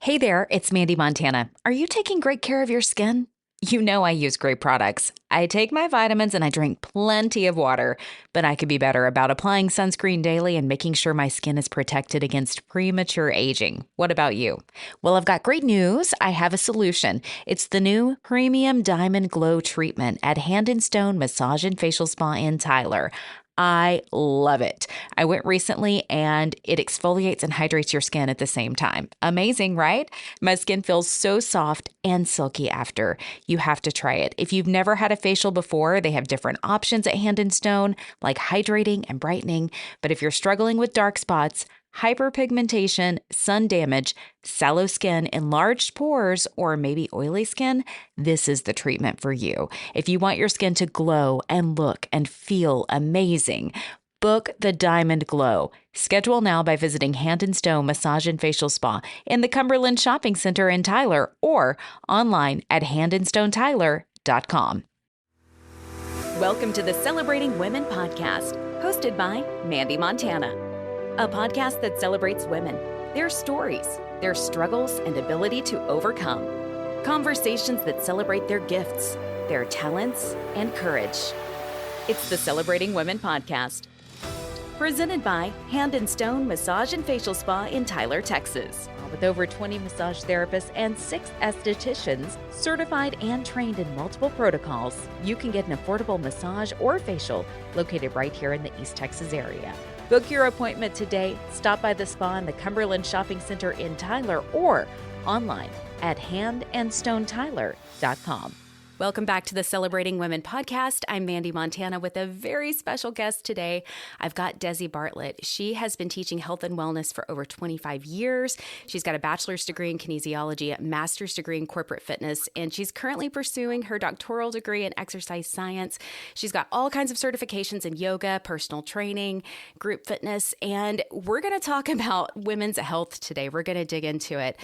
Hey there, it's Mandee Montana. Are you taking great care of your skin? You know I use great products. I take my vitamins and I drink plenty of water, but I could be better about applying sunscreen daily and making sure my skin is protected against premature aging. What about you? Well, I've got great news. I have a solution. It's the new Premium Diamond Glow Treatment at Hand and Stone Massage and Facial Spa in Tyler. I love it. I went recently and it exfoliates and hydrates your skin at the same time. Amazing, right? My skin feels so soft and silky after. You have to try it. If you've never had a facial before, they have different options at Hand and Stone, like hydrating and brightening. But if you're struggling with dark spots, hyperpigmentation, sun damage, sallow skin, enlarged pores, or maybe oily skin, this is the treatment for you. If you want your skin to glow and look and feel amazing, book the Diamond Glow. Schedule now by visiting Hand and Stone Massage and Facial Spa in the Cumberland Shopping Center in Tyler or online at handandstonetyler.com. Welcome to the Celebrating Women podcast, hosted by Mandee Montana, a podcast that celebrates women, their stories, their struggles, and ability to overcome. Conversations that celebrate their gifts, their talents, and courage. It's the Celebrating Women podcast. Presented by Hand and Stone Massage and Facial Spa in Tyler, Texas. With over 20 massage therapists and 6 estheticians certified and trained in multiple protocols, you can get an affordable massage or facial located right here in the East Texas area. Book your appointment today. Stop by the spa in the Cumberland Shopping Center in Tyler or online at handandstonetyler.com. Welcome back to the Celebrating Women podcast. I'm Mandee Montana with a very special guest today. I've got Desi Bartlett. She has been teaching health and wellness for over 25 years. She's got a bachelor's degree in kinesiology, a master's degree in corporate fitness, and she's currently pursuing her doctoral degree in exercise science. She's got all kinds of certifications in yoga, personal training, group fitness, and we're going to talk about women's health today. We're going to dig into it.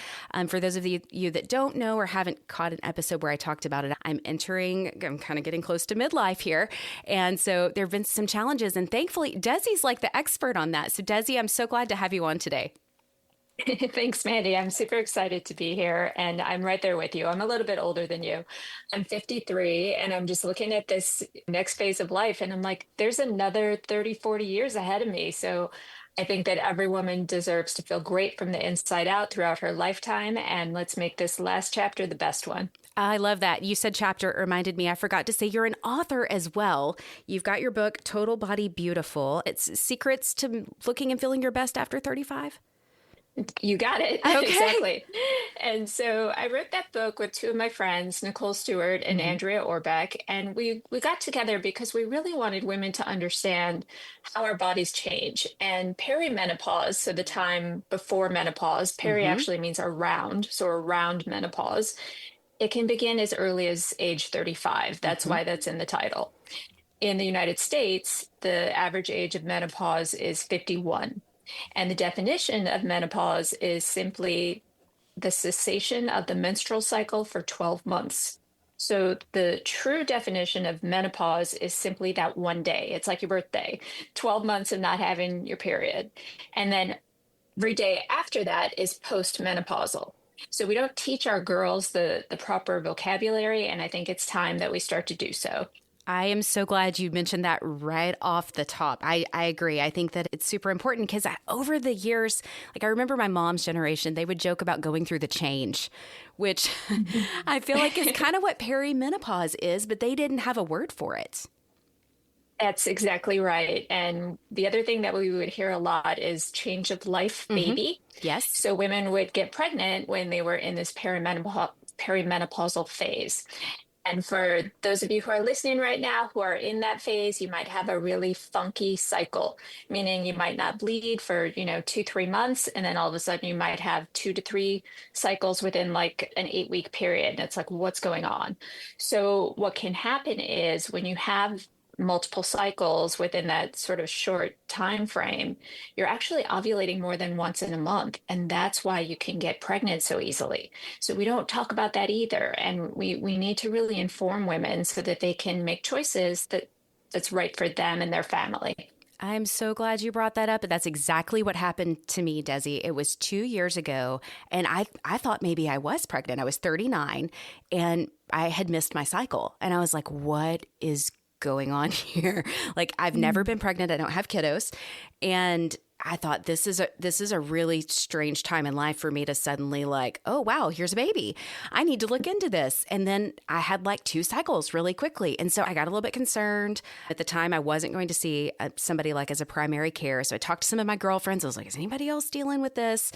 For those of you that don't know or haven't caught an episode where I talked about it, I'm kind of getting close to midlife here. And so there have been some challenges. And thankfully, Desi's like the expert on that. So Desi, I'm so glad to have you on today. Thanks, Mandy. I'm super excited to be here. And I'm right there with you. I'm a little bit older than you. I'm 53, and I'm just looking at this next phase of life. And I'm like, there's another 30, 40 years ahead of me. So I think that every woman deserves to feel great from the inside out throughout her lifetime. And let's make this last chapter the best one. I love that. You said chapter. It reminded me, I forgot to say you're an author as well. You've got your book, Total Body Beautiful. It's Secrets to Looking and Feeling Your Best After 35. You got it. Okay. Exactly. And so I wrote that book with 2 of my friends, Nicole Stewart and Andrea Orbeck. And we got together because we really wanted women to understand how our bodies change. And perimenopause, so the time before menopause, peri actually means around, so around menopause, it can begin as early as age 35. That's why that's in the title. In the United States, the average age of menopause is 51. And the definition of menopause is simply the cessation of the menstrual cycle for 12 months. So the true definition of menopause is simply that one day. It's like your birthday, 12 months of not having your period. And then every day after that is postmenopausal. So we don't teach our girls the proper vocabulary, and I think it's time that we start to do so. I am so glad you mentioned that right off the top. I agree. I think that it's super important because over the years, like I remember my mom's generation, they would joke about going through the change, which I feel like is kind of what perimenopause is, but they didn't have a word for it. That's exactly right. And the other thing that we would hear a lot is change of life baby. Yes. So women would get pregnant when they were in this perimenopausal phase. And for those of you who are listening right now who are in that phase, you might have a really funky cycle, meaning you might not bleed for, 2, 3 months. And then all of a sudden you might have 2 to 3 cycles within like an 8-week period. And it's like, what's going on? So what can happen is when you have multiple cycles within that sort of short time frame, you're actually ovulating more than once in a month, and that's why you can get pregnant so easily. So we don't talk about that either, and we need to really inform women so that they can make choices that's right for them and their family. I'm so glad you brought that up. That's exactly what happened to me, Desi. It was 2 years ago, and I thought maybe I was pregnant. I was 39, and I had missed my cycle. And I was like, what is going on here? Like, I've never Mm. been pregnant. I don't have kiddos. And I thought this is a really strange time in life for me to suddenly like, oh wow, here's a baby. I need to look into this. And then I had like two cycles really quickly. And so I got a little bit concerned. At the time I wasn't going to see somebody like as a primary care. So I talked to some of my girlfriends. I was like, is anybody else dealing with this?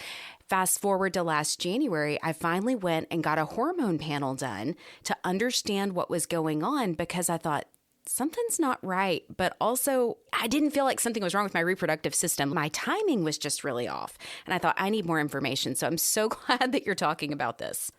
Fast forward to last January, I finally went and got a hormone panel done to understand what was going on because I thought something's not right. But also, I didn't feel like something was wrong with my reproductive system. My timing was just really off. And I thought, I need more information. So I'm so glad that you're talking about this.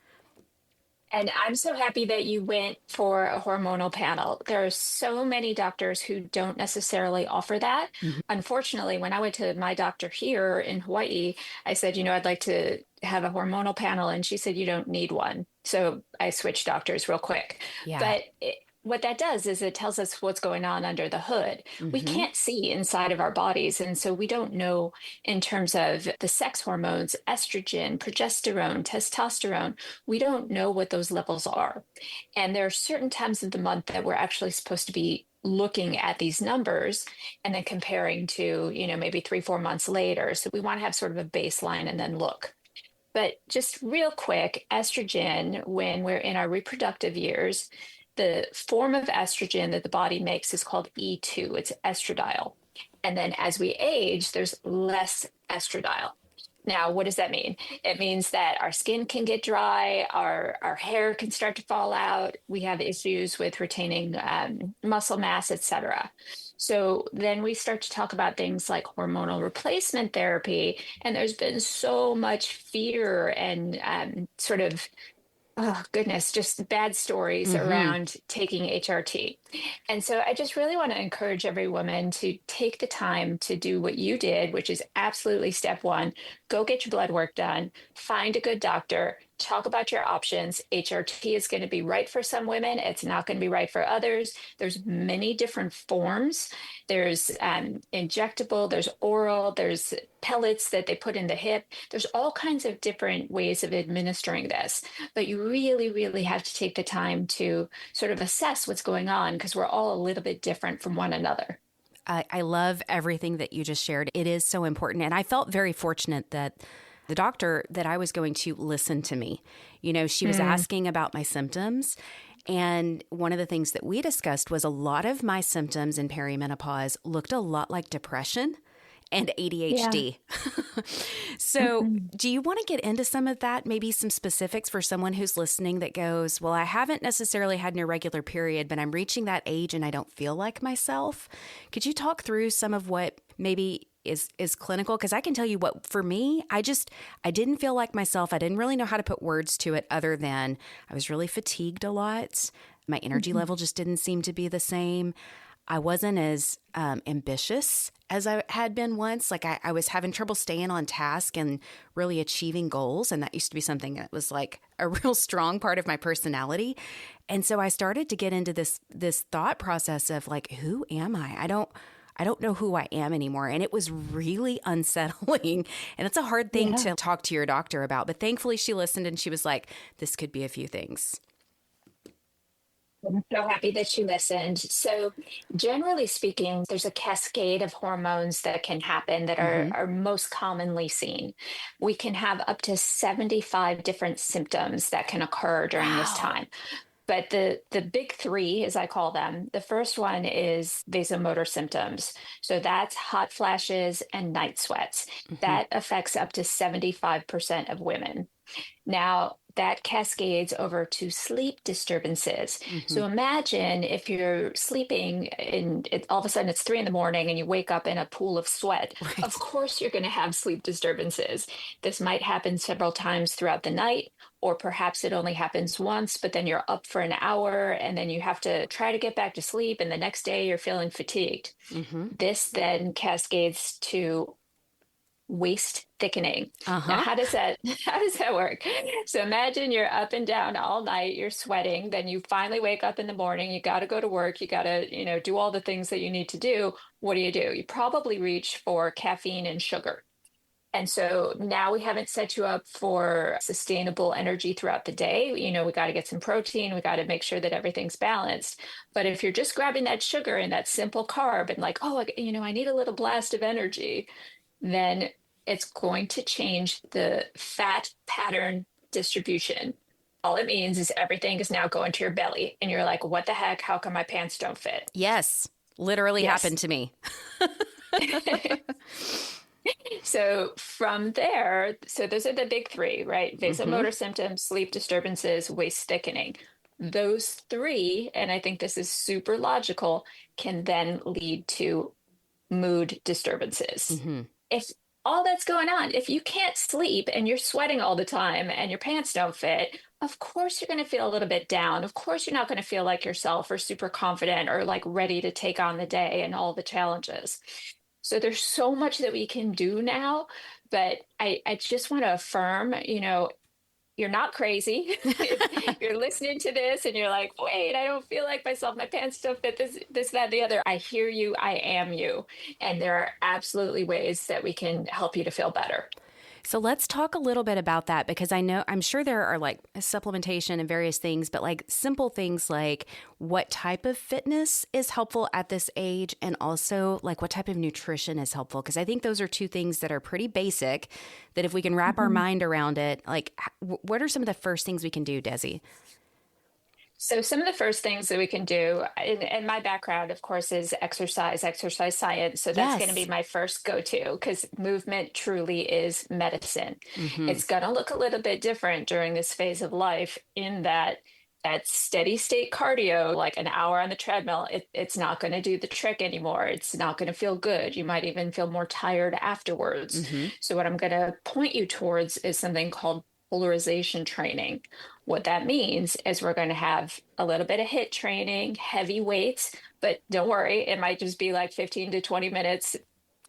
And I'm so happy that you went for a hormonal panel. There are so many doctors who don't necessarily offer that. Mhm. Unfortunately, when I went to my doctor here in Hawaii, I said, I'd like to have a hormonal panel. And she said, you don't need one. So I switched doctors real quick. Yeah. But what that does is it tells us what's going on under the hood. We Hmm. can't see inside of our bodies. And so we don't know in terms of the sex hormones, estrogen, progesterone, testosterone. We don't know what those levels are. And there are certain times of the month that we're actually supposed to be looking at these numbers and then comparing to, maybe 3, 4 months later. So we want to have sort of a baseline and then look. But just real quick, estrogen, when we're in our reproductive years, the form of estrogen that the body makes is called E2, it's estradiol. And then as we age, there's less estradiol. Now, what does that mean? It means that our skin can get dry, our hair can start to fall out. We have issues with retaining muscle mass, etc. So then we start to talk about things like hormonal replacement therapy, and there's been so much fear and sort of, oh goodness, just bad stories Hmm. around taking HRT. And so I just really want to encourage every woman to take the time to do what you did, which is absolutely step one. Go get your blood work done, find a good doctor, talk about your options. HRT is going to be right for some women, it's not going to be right for others. There's many different forms. There's injectable, there's oral, there's pellets that they put in the hip. There's all kinds of different ways of administering this, but you really, really have to take the time to sort of assess what's going on because we're all a little bit different from one another. I love everything that you just shared. It is so important. And I felt very fortunate that the doctor that I was going to listen to me. She was Mm, asking about my symptoms. And one of the things that we discussed was a lot of my symptoms in perimenopause looked a lot like depression and yeah. ADHD. So, Mhm. do you want to get into some of that? Maybe some specifics for someone who's listening that goes, well, I haven't necessarily had an irregular period, but I'm reaching that age and I don't feel like myself. Could you talk through some of what maybe is clinical? Because I can tell you what, for me, I didn't feel like myself. I didn't really know how to put words to it other than I was really fatigued a lot. My energy Mhm. level just didn't seem to be the same. I wasn't as ambitious as I had been once. Like I was having trouble staying on task and really achieving goals. And that used to be something that was like a real strong part of my personality. And so I started to get into this thought process of like, who am I? I don't know who I am anymore. And it was really unsettling. And it's a hard thing Yeah. to talk to your doctor about. But thankfully she listened and she was like, this could be a few things. I'm so happy that you listened. So, generally speaking, there's a cascade of hormones that can happen that are, Hmm. are most commonly seen. We can have up to 75 different symptoms that can occur during this Wow. time. But the big three, as I call them, the first one is vasomotor symptoms. So that's hot flashes and night sweats. Hmm. That affects up to 75% of women. Now, that cascades over to sleep disturbances. Hmm. So imagine if you're sleeping and all of a sudden it's 3 in the morning and you wake up in a pool of sweat. Of Right. course, you're going to have sleep disturbances. This might happen several times throughout the night, or perhaps it only happens once, but then you're up for an hour and then you have to try to get back to sleep. And the next day you're feeling fatigued. Hmm. This then cascades to waist thickening. Now, Uh-huh. how does that work? So imagine you're up and down all night, you're sweating, then you finally wake up in the morning, you got to go to work, you got to, do all the things that you need to do. What do? You probably reach for caffeine and sugar. And so now we haven't set you up for sustainable energy throughout the day. We got to get some protein. We got to make sure that everything's balanced. But if you're just grabbing that sugar and that simple carb and like, oh, I need a little blast of energy, then it's going to change the fat pattern distribution. All it means is everything is now going to your belly. And you're like, what the heck? How come my pants don't fit? Yes. Literally Yes. happened to me. So from there, so those are the big three, right? Mm-hmm. Vasomotor symptoms, sleep disturbances, waist thickening. Those three, and I think this is super logical, can then lead to mood disturbances. Mm-hmm. If all that's going on, if you can't sleep and you're sweating all the time and your pants don't fit, of course you're going to feel a little bit down. Of course you're not going to feel like yourself or super confident or like ready to take on the day and all the challenges. So there's so much that we can do now, but I just want to affirm, you're not crazy. If you're listening to this and you're like, wait, I don't feel like myself, my pants don't fit this, that, and the other. I hear you, I am you. And there are absolutely ways that we can help you to feel better. So let's talk a little bit about that because I'm sure there are like supplementation and various things, but like simple things like what type of fitness is helpful at this age and also like what type of nutrition is helpful. Because I think those are two things that are pretty basic that if we can wrap our Mhm. mind around it, like what are some of the first things we can do, Desi? So some of the first things that we can do, and my background, of course, is exercise science. So that's going to be Yes. my first go-to because movement truly is medicine. Mm-hmm. It's going to look a little bit different during this phase of life in that steady state cardio, like an hour on the treadmill, it's not going to do the trick anymore. It's not going to feel good. You might even feel more tired afterwards. Mm-hmm. So what I'm going to point you towards is something called polarization training. What that means is we're going to have a little bit of HIIT training, heavy weights, but don't worry, it might just be like 15 to 20 minutes,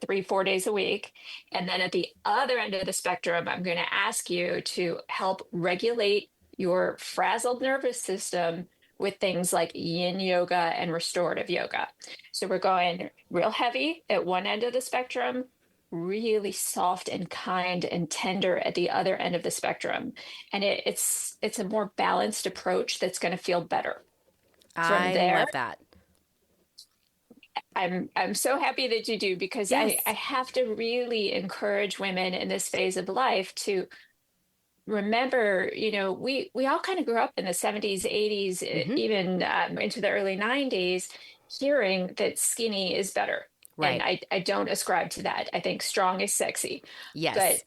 3, 4 days a week. And then at the other end of the spectrum, I'm going to ask you to help regulate your frazzled nervous system with things like yin yoga and restorative yoga. So we're going real heavy at one end of the spectrum, really soft and kind and tender at the other end of the spectrum. And it's a more balanced approach that's going to feel better. From I there, love that. I'm so happy that you do because I Yes. have to really encourage women in this phase of life to remember, we all kind of grew up in the 70s, 80s, Mm-hmm. even into the early 90s, hearing that skinny is better. And Right. I don't ascribe to that. I think strong is sexy. But Yes.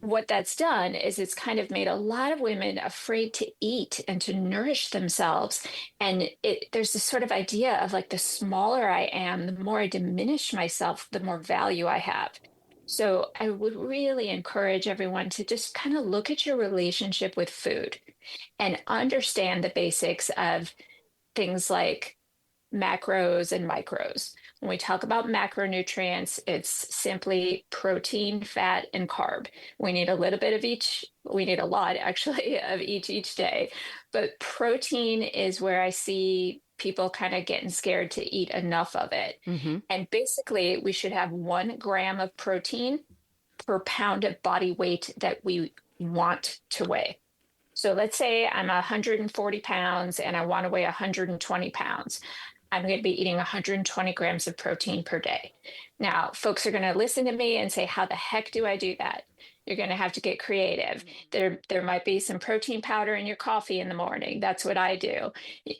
what that's done is it's kind of made a lot of women afraid to eat and to nourish themselves. And there's this sort of idea of like the smaller I am, the more I diminish myself, the more value I have. So I would really encourage everyone to just kind of look at your relationship with food and understand the basics of things like macros and micros. When we talk about macronutrients, it's simply protein, fat, and carb. We need a little bit of each. We need a lot, actually, of each day. But protein is where I see people kind of getting scared to eat enough of it. Mm-hmm. And basically, we should have 1 gram of protein per pound of body weight that we want to weigh. So let's say I'm 140 pounds and I want to weigh 120 pounds. I'm going to be eating 120 grams of protein per day. Now, folks are going to listen to me and say, how the heck do I do that? You're going to have to get creative. There might be some protein powder in your coffee in the morning. That's what I do.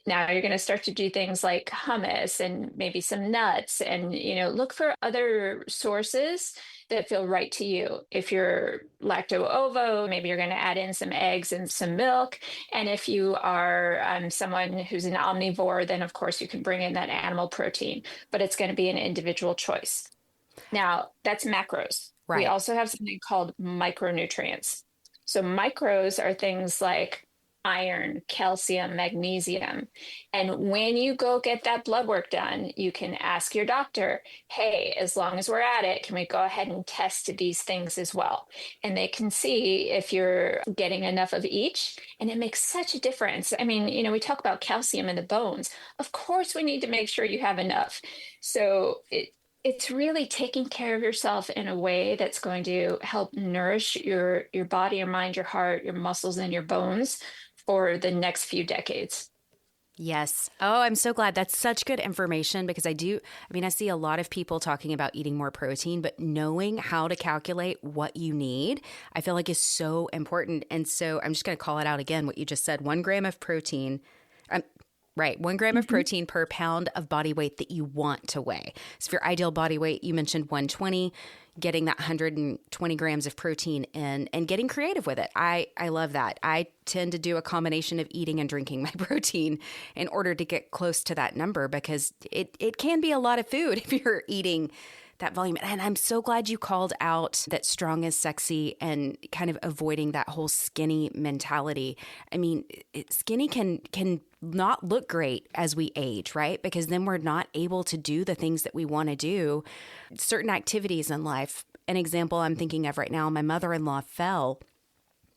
Now you're going to start to do things like hummus and maybe some nuts and, look for other sources that feel right to you. If you're lacto ovo, maybe you're going to add in some eggs and some milk. And if you are someone who's an omnivore, then of course you can bring in that animal protein, but it's going to be an individual choice. Now, that's macros. We Right. also have something called micronutrients. So, micros are things like iron, calcium, magnesium. And when you go get that blood work done, you can ask your doctor, hey, as long as we're at it, can we go ahead and test these things as well? And they can see if you're getting enough of each. And it makes such a difference. I mean, we talk about calcium in the bones. Of course, we need to make sure you have enough. So it's really taking care of yourself in a way that's going to help nourish your body, your mind, your heart, your muscles, and your bones for the next few decades. Yes. Oh, I'm so glad. That's such good information because I see a lot of people talking about eating more protein, but knowing how to calculate what you need, I feel like is so important. And so I'm just going to call it out again, what you just said, 1 gram of protein. Right. 1 gram of Mhm. protein per pound of body weight that you want to weigh. So if your ideal body weight, you mentioned 120, getting that 120 grams of protein in and getting creative with it. I love that. I tend to do a combination of eating and drinking my protein in order to get close to that number because it can be a lot of food if you're eating that volume. And I'm so glad you called out that strong is sexy and kind of avoiding that whole skinny mentality. I mean, skinny can not look great as we age, right? Because then we're not able to do the things that we want to do, certain activities in life. An example I'm thinking of right now, my mother-in-law fell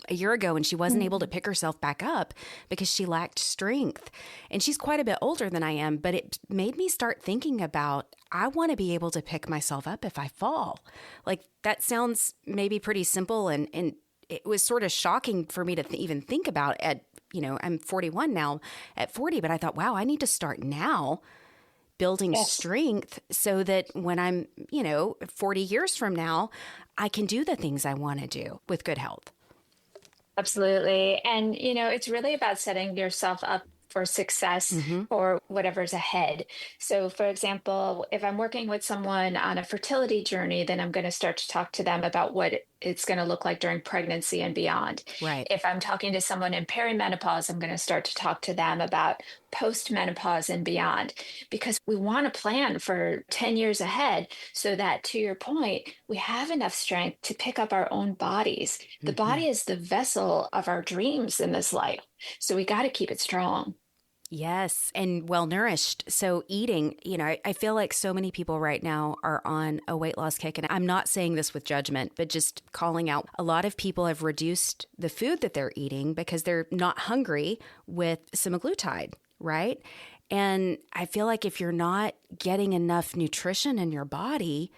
a year ago and she wasn't able to pick herself back up because she lacked strength. And she's quite a bit older than I am, but it made me start thinking about I want to be able to pick myself up if I fall. Like that sounds maybe pretty simple and it was sort of shocking for me to even think about I'm 41 now at 40, but I thought, wow, I need to start now building Yes. strength so that when I'm, 40 years from now, I can do the things I want to do with good health. Absolutely. And, it's really about setting yourself up for success Mm-hmm. or whatever's ahead. So, for example, if I'm working with someone on a fertility journey, then I'm going to start to talk to them about what it's going to look like during pregnancy and beyond. Right. If I'm talking to someone in perimenopause, I'm going to start to talk to them about postmenopause and beyond, because we want to plan for 10 years ahead so that, to your point, we have enough strength to pick up our own bodies. The Mm-hmm. body is the vessel of our dreams in this life. So we got to keep it strong. Yes, and well nourished. So, eating, I feel like so many people right now are on a weight loss kick. And I'm not saying this with judgment, but just calling out a lot of people have reduced the food that they're eating because they're not hungry with semaglutide, right? And I feel like if you're not getting enough nutrition in your body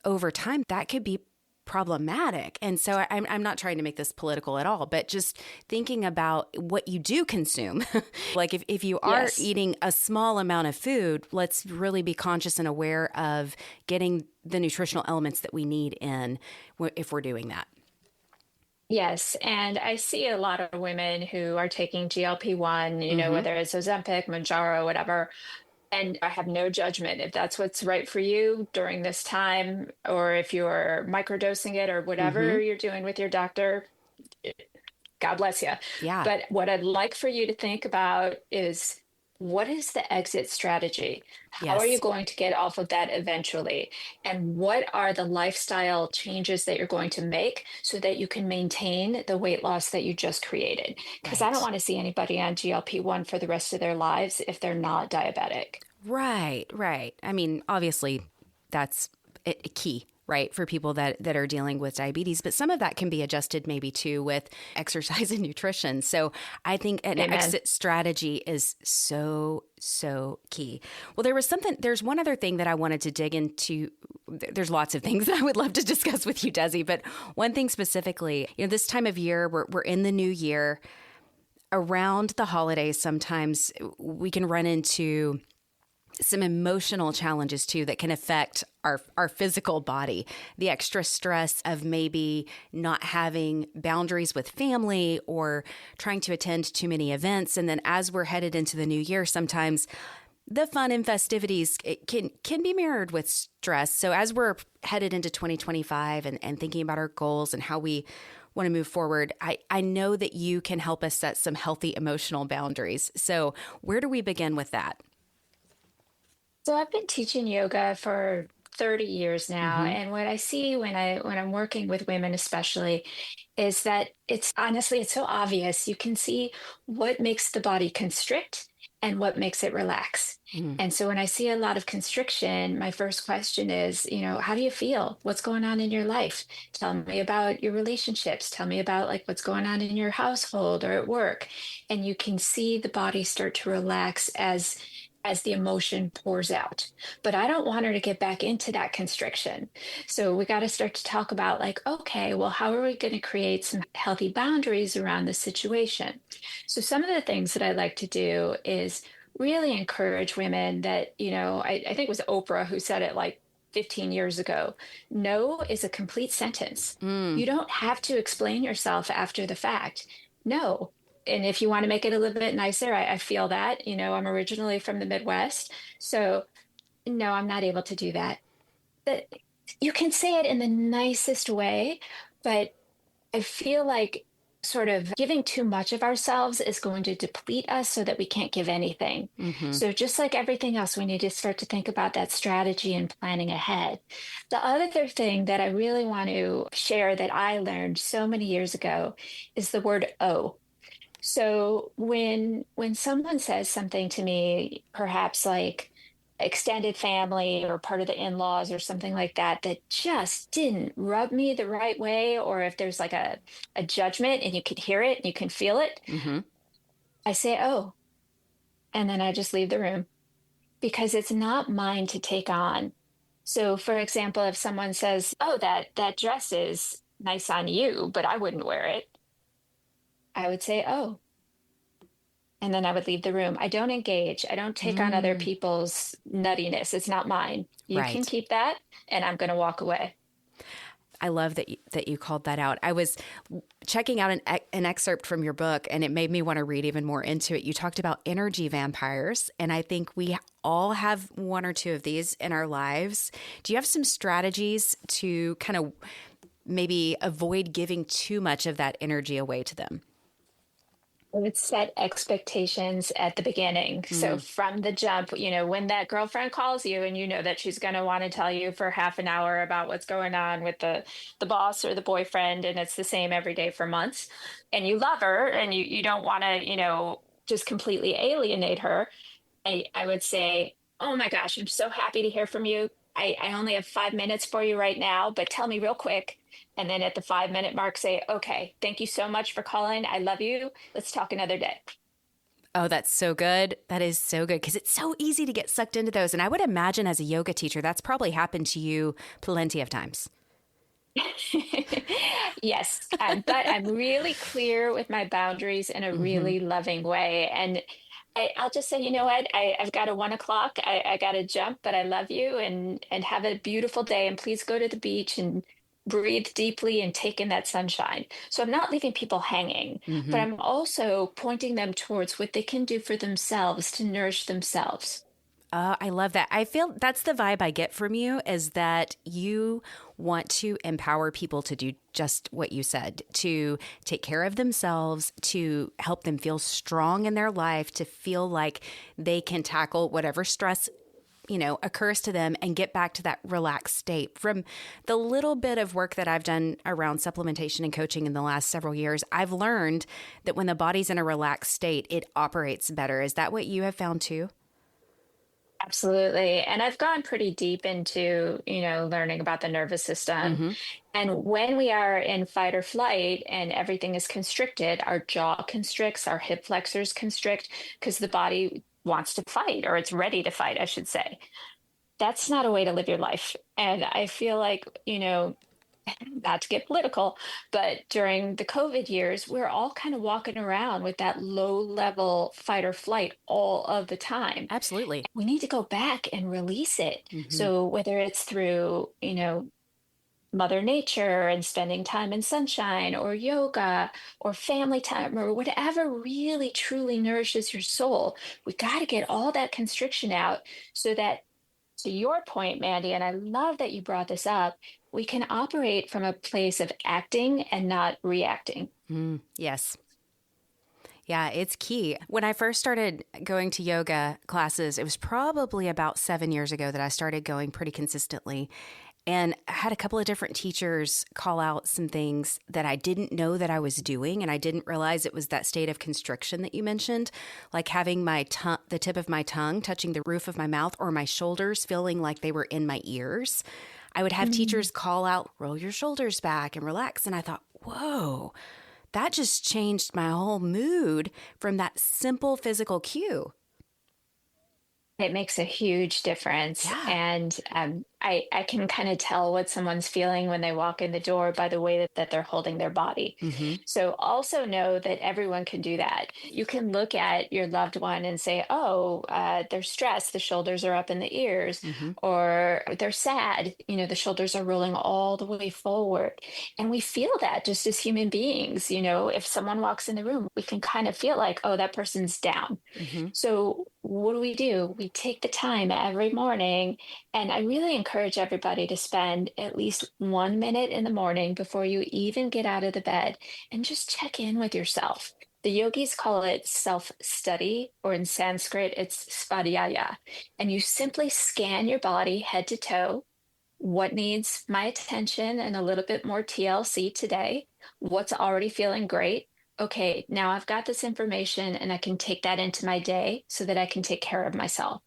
over time, that could be problematic. And so I'm not trying to make this political at all, but just thinking about what you do consume. Like if you are Yes. eating a small amount of food, let's really be conscious and aware of getting the nutritional elements that we need in if we're doing that. Yes, and I see a lot of women who are taking GLP-1, Mm-hmm. whether it's Ozempic, Mounjaro, whatever. And I have no judgment if that's what's right for you during this time, or if you're microdosing it or Mm-hmm. whatever you're doing with your doctor. God bless you. Yeah. But what I'd like for you to think about is, what is the exit strategy? How are you Yes. going to get off of that eventually? And what are the lifestyle changes that you're going to make so that you can maintain the weight loss that you just created? Because I don't Right. want to see anybody on GLP-1 for the rest of their lives if they're not diabetic. Right, right. I mean, obviously, that's a key, right, for people that are dealing with diabetes. But some of that can be adjusted maybe too with exercise and nutrition. So I think an Amen. exit strategy is so, so key. Well, there's one other thing that I wanted to dig into. There's lots of things that I would love to discuss with you, Desi, but one thing specifically, this time of year, we're in the new year. Around the holidays, sometimes we can run into some emotional challenges too that can affect our physical body. The extra stress of maybe not having boundaries with family or trying to attend too many events. And then as we're headed into the new year, sometimes the fun and festivities it can be mirrored with stress. So as we're headed into 2025 and thinking about our goals and how we want to move forward, I know that you can help us set some healthy emotional boundaries. So where do we begin with that? So I've been teaching yoga for 30 years now. Mm-hmm. And what I see when I'm working with women especially is that it's honestly it's so obvious. You can see what makes the body constrict and what makes it relax. Mm. And so when I see a lot of constriction, my first question is, how do you feel? What's going on in your life? Tell me about your relationships. Tell me about like what's going on in your household or at work. And you can see the body start to relax as the emotion pours out. But I don't want her to get back into that constriction. So we got to start to talk about like, okay, well, how are we going to create some healthy boundaries around the situation? So some of the things that I like to do is really encourage women that, I think it was Oprah who said it like 15 years ago. No is a complete sentence. Mm. You don't have to explain yourself after the fact. No. And if you want to make it a little bit nicer, I feel that, I'm originally from the Midwest. So no, I'm not able to do that. But you can say it in the nicest way, but I feel like sort of giving too much of ourselves is going to deplete us so that we can't give anything. Mm-hmm. So, just like everything else, we need to start to think about that strategy and planning ahead. The other thing that I really want to share that I learned so many years ago is the word "oh." So when someone says something to me, perhaps like extended family or part of the in-laws or something like that, that just didn't rub me the right way, or if there's like a judgment and you can hear it and you can feel it, Mm-hmm. I say, oh, and then I just leave the room because it's not mine to take on. So for example, if someone says, oh, that dress is nice on you, but I wouldn't wear it, I would say, oh, and then I would leave the room. I don't engage. I don't take on other Mm. people's nuttiness. It's not mine. You can Right. keep that, and I'm going to walk away. I love that you called that out. I was checking out an excerpt from your book, and it made me want to read even more into it. You talked about energy vampires, and I think we all have one or two of these in our lives. Do you have some strategies to kind of maybe avoid giving too much of that energy away to them? I would set expectations at the beginning. So Mm. from the jump, when that girlfriend calls you and you know that she's going to want to tell you for half an hour about what's going on with the boss or the boyfriend, and it's the same every day for months, and you love her and you don't want to, just completely alienate her. I would say, oh my gosh, I'm so happy to hear from you. I only have 5 minutes for you right now, but tell me real quick. And then at the 5 minute mark, say, okay, thank you so much for calling. I love you. Let's talk another day. Oh, that's so good. That is so good because it's so easy to get sucked into those. And I would imagine as a yoga teacher, that's probably happened to you plenty of times. Yes, but I'm really clear with my boundaries in a Mm-hmm. really loving way. And I'll just say, you know what? I've got a 1 o'clock. I got to jump, but I love you and have a beautiful day. And please go to the beach and breathe deeply and take in that sunshine. So I'm not leaving people hanging, but Mm-hmm. I'm also pointing them towards what they can do for themselves to nourish themselves. I love that. I feel that's the vibe I get from you is that you want to empower people to do just what you said, to take care of themselves, to help them feel strong in their life, to feel like they can tackle whatever stress occurs to them and get back to that relaxed state. From the little bit of work that I've done around supplementation and coaching in the last several years, I've learned that when the body's in a relaxed state, it operates better. Is that what you have found too? Absolutely. And I've gone pretty deep into, learning about the nervous system. Mm-hmm. And when we are in fight or flight and everything is constricted, our jaw constricts, our hip flexors constrict because the body wants to fight or it's ready to fight, I should say. That's not a way to live your life. And I feel like, not to get political, but during the COVID years, we're all kind of walking around with that low level fight or flight all of the time. Absolutely. We need to go back and release it. Mm-hmm. So whether it's through, Mother Nature and spending time in sunshine or yoga or family time or whatever really truly nourishes your soul, we got to get all that constriction out so that, to your point, Mandy, and I love that you brought this up, we can operate from a place of acting and not reacting. Yes. Yeah, it's key. When I first started going to yoga classes, it was probably about 7 years ago that I started going pretty consistently. And I had a couple of different teachers call out some things that I didn't know that I was doing. And I didn't realize it was that state of constriction that you mentioned, like having my the tip of my tongue touching the roof of my mouth, or my shoulders feeling like they were in my ears. I would have teachers call out, roll your shoulders back and relax. And I thought, whoa, that just changed my whole mood from that simple physical cue. It makes a huge difference. Yeah. And I can kind of tell what someone's feeling when they walk in the door by the way that they're holding their body. Mm-hmm. So also know that everyone can do that. You can look at your loved one and say, oh, they're stressed, the shoulders are up in the ears, Mm-hmm. or they're sad, the shoulders are rolling all the way forward. And we feel that just as human beings, if someone walks in the room, we can kind of feel like, oh, that person's down. Mm-hmm. So what do? We take the time every morning, and I really encourage everybody to spend at least 1 minute in the morning before you even get out of the bed and just check in with yourself. The yogis call it self-study, or in Sanskrit, it's svadhyaya. And you simply scan your body head to toe. What needs my attention and a little bit more TLC today? What's already feeling great? Okay, now I've got this information and I can take that into my day so that I can take care of myself.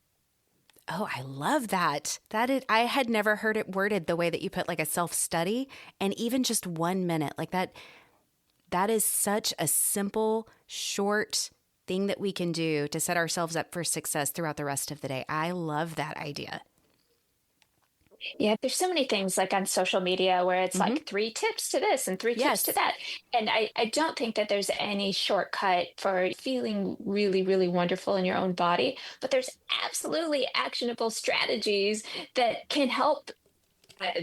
Oh, I love that. I had never heard it worded the way that you put, like a self-study, and even just 1 minute like that. That is such a simple, short thing that we can do to set ourselves up for success throughout the rest of the day. I love that idea. Yeah, there's so many things like on social media where it's Mm-hmm. like 3 tips to this and 3 tips to Yes. that. And I don't think that there's any shortcut for feeling really, really wonderful in your own body, but there's absolutely actionable strategies that can help. uh,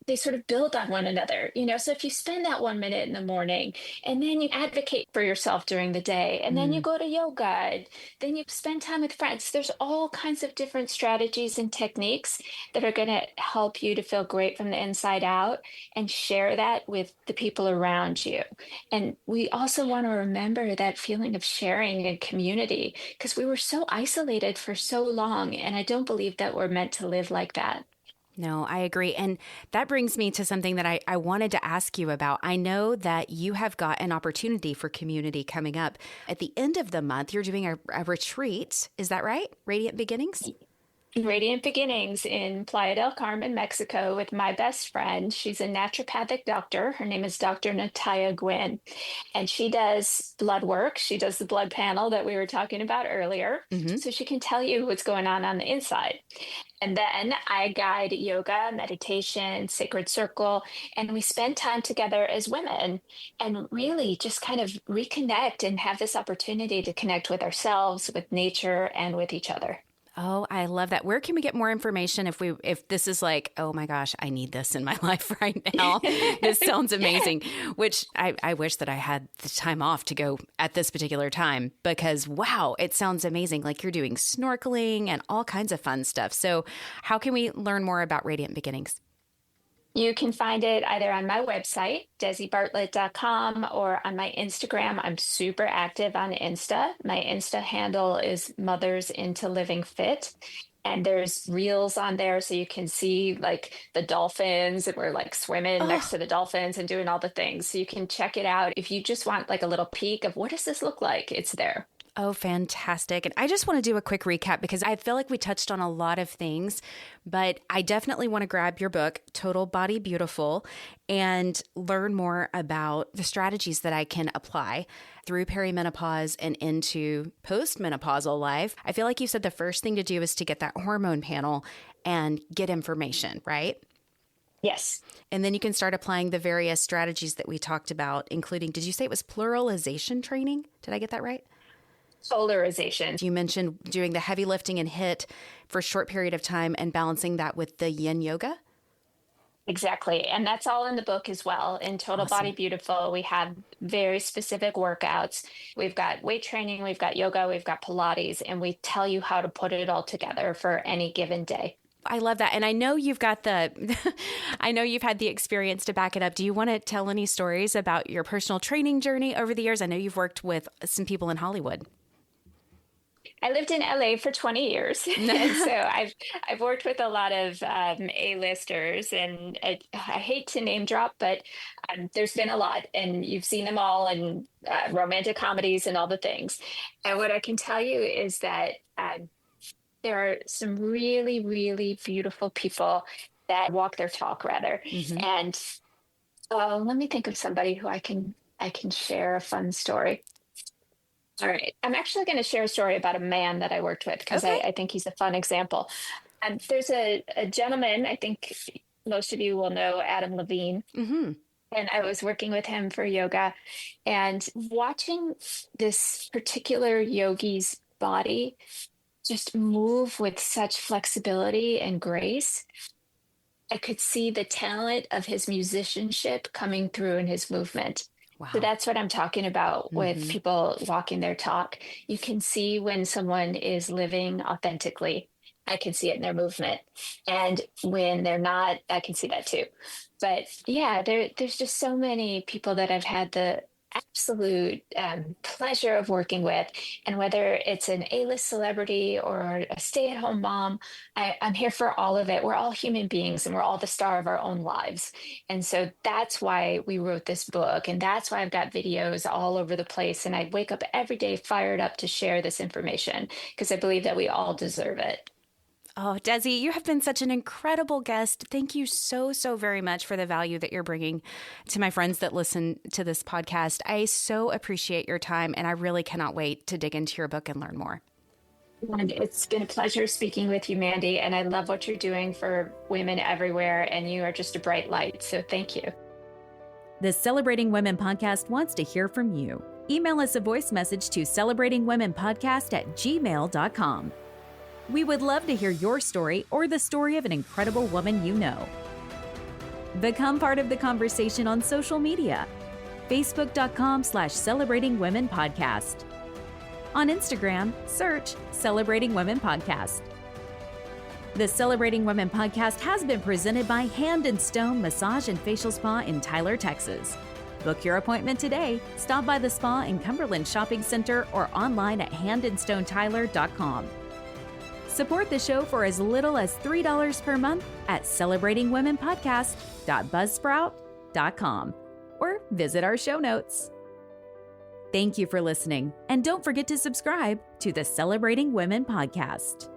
they sort of build on one another. So if you spend that 1 minute in the morning and then you advocate for yourself during the day, and then you Mm. go to yoga, and then you spend time with friends, there's all kinds of different strategies and techniques that are going to help you to feel great from the inside out, and share that with the people around you. And we also want to remember that feeling of sharing and community, because we were so isolated for so long. And I don't believe that we're meant to live like that. No, I agree. And that brings me to something that I wanted to ask you about. I know that you have got an opportunity for community coming up. At the end of the month, you're doing a retreat. Is that right? Radiant Beginnings? Radiant Beginnings in Playa del Carmen, Mexico, with my best friend. She's a naturopathic doctor. Her name is Dr. Nataya Gwynn, and she does blood work. She does the blood panel that we were talking about earlier. Mm-hmm. So she can tell you what's going on the inside. And then I guide yoga, meditation, sacred circle, and we spend time together as women and really just kind of reconnect and have this opportunity to connect with ourselves, with nature, and with each other. Oh, I love that. Where can we get more information if this is like, oh my gosh, I need this in my life right now? This sounds amazing, which I wish that I had the time off to go at this particular time, because wow, it sounds amazing. Like you're doing snorkeling and all kinds of fun stuff. So how can we learn more about Radiant Beginnings? You can find it either on my website, desibartlett.com, or on my Instagram. I'm super active on Insta. My Insta handle is Mothers into Living Fit. And there's reels on there so you can see like the dolphins, and we're like swimming next Oh, to the dolphins and doing all the things. So you can check it out. If you just want like a little peek of what does this look like, it's there. Oh, fantastic. And I just want to do a quick recap because I feel like we touched on a lot of things, but I definitely want to grab your book, Total Body Beautiful, and learn more about the strategies that I can apply through perimenopause and into postmenopausal life. I feel like you said the first thing to do is to get that hormone panel and get information, right? Yes. And then you can start applying the various strategies that we talked about, including, did you say it was pluralization training? Did I get that right? Polarization. You mentioned doing the heavy lifting and hit for a short period of time and balancing that with the yin yoga. Exactly. And that's all in the book as well. In Total Body Awesome. Beautiful, we have very specific workouts. We've got weight training, we've got yoga, we've got Pilates, and we tell you how to put it all together for any given day. I love that. And I know you've got I know you've had the experience to back it up. Do you want to tell any stories about your personal training journey over the years? I know you've worked with some people in Hollywood. I lived in LA for 20 years. And so I've worked with a lot of A-listers, and I hate to name drop, but there's been a lot, and you've seen them all in romantic comedies and all the things. And what I can tell you is that there are some really, really beautiful people that walk their talk, rather. Mm-hmm. And let me think of somebody who I can share a fun story. All right. I'm actually going to share a story about a man that I worked with because Okay. I think he's a fun example. And there's a gentleman, I think most of you will know Adam Levine. Mm-hmm. And I was working with him for yoga, and watching this particular yogi's body just move with such flexibility and grace. I could see the talent of his musicianship coming through in his movement. So Wow. that's what I'm talking about with Mm-hmm. people walking their talk. You can see when someone is living authentically. I can see it in their movement. And when they're not, I can see that too. But yeah, there's just so many people that I've had the absolute pleasure of working with. And whether it's an A-list celebrity or a stay-at-home mom, I'm here for all of it. We're all human beings, and we're all the star of our own lives. And so that's why we wrote this book. And that's why I've got videos all over the place. And I wake up every day fired up to share this information because I believe that we all deserve it. Oh, Desi, you have been such an incredible guest. Thank you so, so very much for the value that you're bringing to my friends that listen to this podcast. I so appreciate your time, and I really cannot wait to dig into your book and learn more. And it's been a pleasure speaking with you, Mandee. And I love what you're doing for women everywhere. And you are just a bright light. So thank you. The Celebrating Women podcast wants to hear from you. Email us a voice message to celebratingwomenpodcast@gmail.com. We would love to hear your story or the story of an incredible woman you know. Become part of the conversation on social media. Facebook.com/celebratingwomenpodcast. On Instagram, search Celebrating Women Podcast. The Celebrating Women podcast has been presented by Hand and Stone Massage and Facial Spa in Tyler, Texas. Book your appointment today. Stop by the spa in Cumberland Shopping Center or online at handandstonetyler.com. Support the show for as little as $3 per month at celebratingwomenpodcast.buzzsprout.com or visit our show notes. Thank you for listening, and don't forget to subscribe to the Celebrating Women podcast.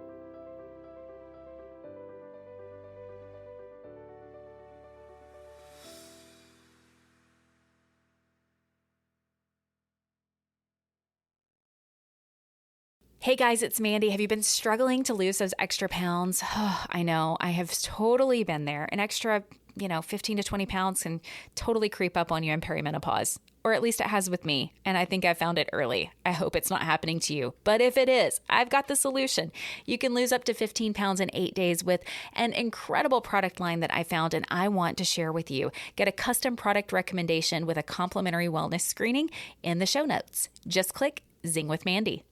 Hey guys, it's Mandee. Have you been struggling to lose those extra pounds? Oh, I know. I have totally been there. An extra, 15 to 20 pounds can totally creep up on you in perimenopause. Or at least it has with me. And I think I found it early. I hope it's not happening to you. But if it is, I've got the solution. You can lose up to 15 pounds in 8 days with an incredible product line that I found and I want to share with you. Get a custom product recommendation with a complimentary wellness screening in the show notes. Just click Zing with Mandee.